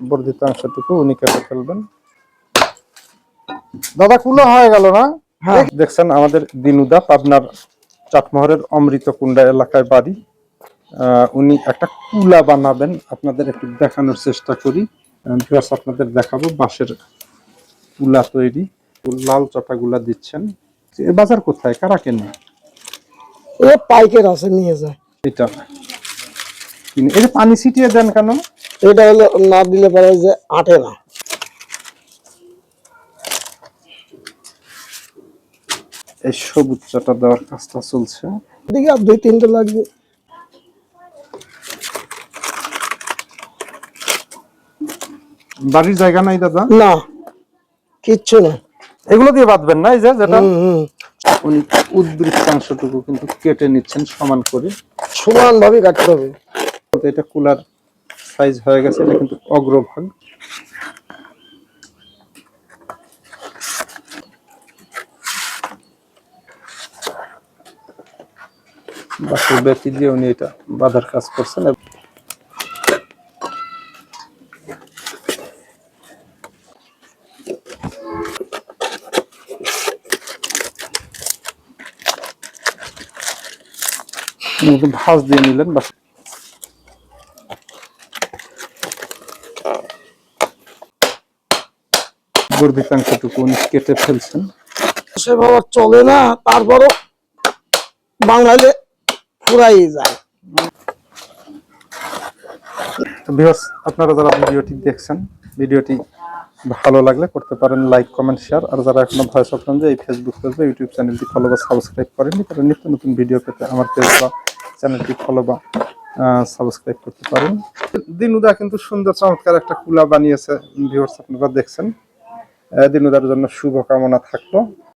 বর্ধিত অংশটুকু উনি কেটে ফেলবেন। দাদা কুলা হয়ে গেল না? হ্যাঁ। দেখছেন আমাদের দিনুদা পাবনার চাটমোহরের অমৃতকুণ্ডা এলাকায় বাড়ি। উনি একটা কুলা বানাবেন, আপনাদের একটু দেখানোর চেষ্টা করি। আপনাদের দেখাবো বাঁশের কুলা তৈরি, লাল চটাগুলা দিচ্ছেন। এ বাজার কোথায়, কারা কেনে? এ পাইকের আছে, নিয়ে যায়। এটা এটা পানি ছিটিয়ে দেন কেন? এটা হলো না দিলে পরে যে আটে না। এই সবুজ চটা দেওয়ার কাজটা চলছে। এদিকে আর 2-3টা লাগবে। বাড়ির জায়গা নাই দাদা? না, কিচ্ছু না। এগুলো দিয়ে বাঁধবেন না? এই যে যেটা উনি উদ্বৃত্তাংশটুকু কিন্তু কেটে নিচ্ছেন সমান করে, সমান ভাবে কাটতে হবে। এটা কুলার সাইজ হয়ে গেছে, এটা কিন্তু অগ্রভাগ। বাঁশের বেতি দিয়ে উনি এটা বাঁধার কাজ করছেন। ভাঁজ দিয়ে নিলেন, বাস বর্ধিতাংশটুকু উনি কেটে ফেলছেন। সেভাবে চলে না, তারপরও বাঙালি ফুরাই যায়। ভিউয়ার্স, আপনারা যারা ভিডিওটি দেখছেন, ভিডিওটি ভালো লাগলে করতে পারেন লাইক, কমেন্ট, শেয়ার। আর যারা এখনো ভয়েস অফ যে এই ফেসবুক পেজ, ইউটিউব চ্যানেলটি ফলো বা সাবস্ক্রাইব করেননি, তারা নিত্য নতুন ভিডিও পেতে আমার পেজ বা চ্যানেলটি ফলো বা সাবস্ক্রাইব করতে পারেন। দিনুদা কিন্তু সুন্দর চমৎকার একটা কুলা বানিয়েছে, ভিউয়ার্স আপনারা দেখছেন। দিনুদার জন্য শুভকামনা থাকলো।